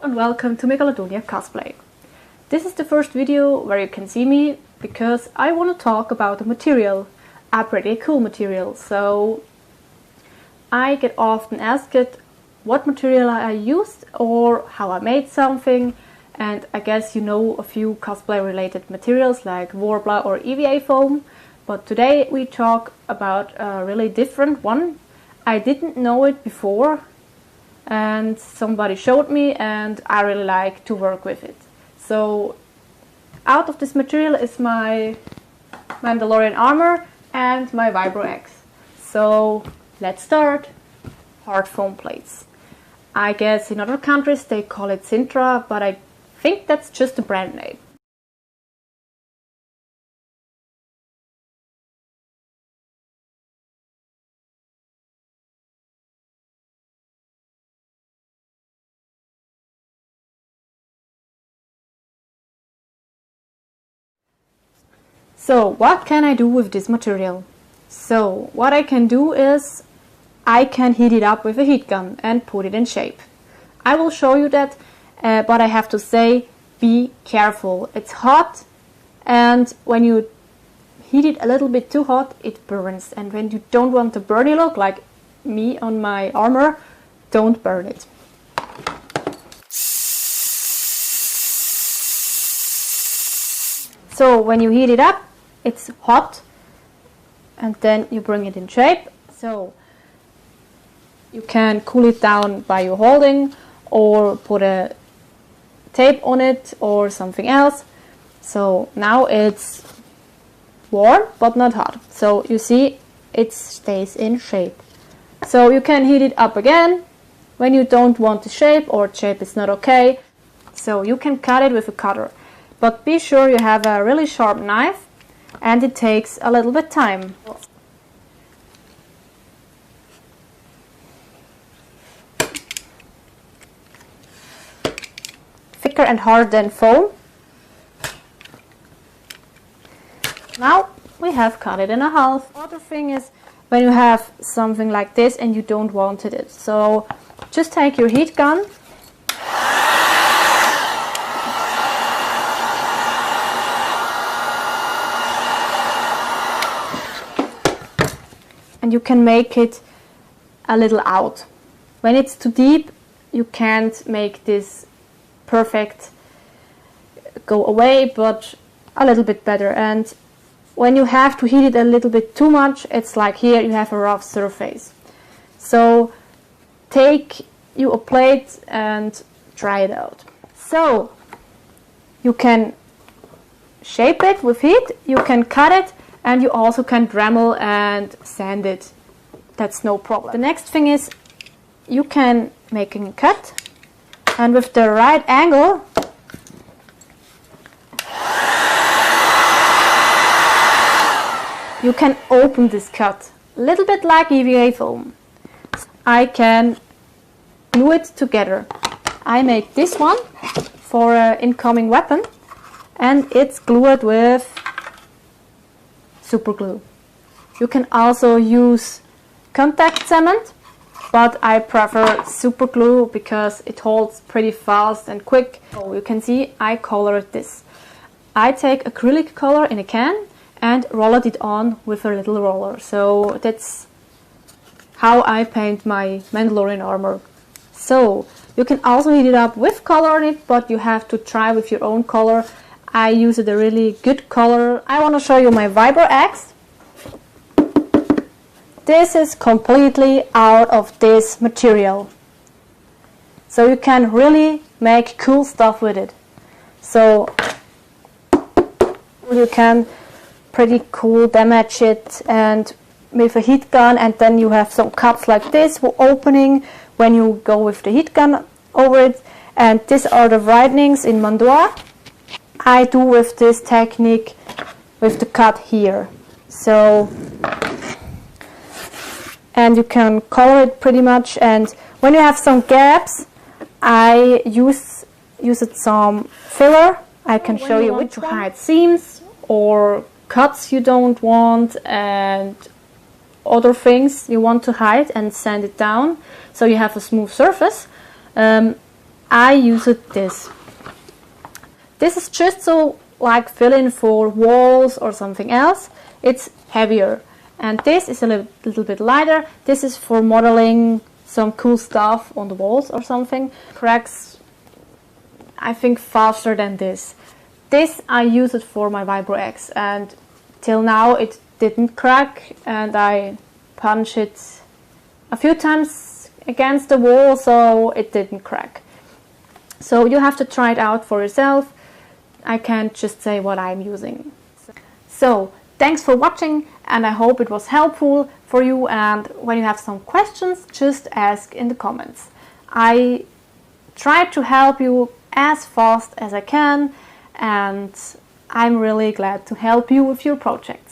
and welcome to Megalodonia Cosplay. This is the first video where you can see me because I want to talk about a material, a pretty cool material. So I get often asked what material I used or how I made something, and I guess you know a few cosplay related materials like Warbler or EVA foam, but today we talk about a really different one. I didn't know it before and somebody showed me and I really like to work with it. So out of this material is my Mandalorian armor and my Vibro X. So let's start. Hard foam plates. I guess in other countries they call it Sintra, but I think that's just a brand name. So what can I do with this material? So what I can do is I can heat it up with a heat gun and put it in shape. I will show you that, but I have to say, be careful. It's hot, and when you heat it a little bit too hot, it burns. And when you don't want a burny look, like me on my armor, don't burn it. So when you heat it up, it's hot, and then you bring it in shape. So you can cool it down by you holding or put a tape on it or something else. So now it's warm but not hot. So you see it stays in shape. So you can heat it up again when you don't want the shape or shape is not okay. So you can cut it with a cutter. But be sure you have a really sharp knife and it takes a little bit time. Thicker and harder than foam. Now we have cut it in a half. Other thing is when you have something like this and you don't want it. So just take your heat gun . And you can make it a little out. When it's too deep, you can't make this perfect go away, but a little bit better. And when you have to heat it a little bit too much, it's like here you have a rough surface. So take you a plate and try it out. So you can shape it with heat, you can cut it, and you also can Dremel and sand it. That's no problem. The next thing is you can make a cut, and with the right angle you can open this cut. A little bit like EVA foam. I can glue it together. I make this one for an incoming weapon and it's glued with super glue. You can also use contact cement, but I prefer super glue because it holds pretty fast and quick. So you can see I colored this. I take acrylic color in a can and rolled it on with a little roller. So that's how I paint my Mandalorian armor. So you can also heat it up with color on it, but you have to try with your own color. I used a really good color. I want to show you my Vibro X. This is completely out of this material. So you can really make cool stuff with it. So you can pretty cool damage it and with a heat gun, and then you have some cuts like this for opening when you go with the heat gun over it. And these are the widenings in Mandoa. I do with this technique with the cut here. So, and you can color it pretty much, and when you have some gaps I use some filler. I can show you which to hide seams or cuts you don't want and other things you want to hide and sand it down so you have a smooth surface. I use this. This is just so like fill in for walls or something else. It's heavier. And this is a little bit lighter. This is for modeling some cool stuff on the walls or something. Cracks, I think, faster than this. This I use it for my Vibro X, and till now it didn't crack, and I punched it a few times against the wall, so it didn't crack. So you have to try it out for yourself. I can't just say what I'm using. So thanks for watching, and I hope it was helpful for you, and when you have some questions, just ask in the comments. I try to help you as fast as I can, and I'm really glad to help you with your project.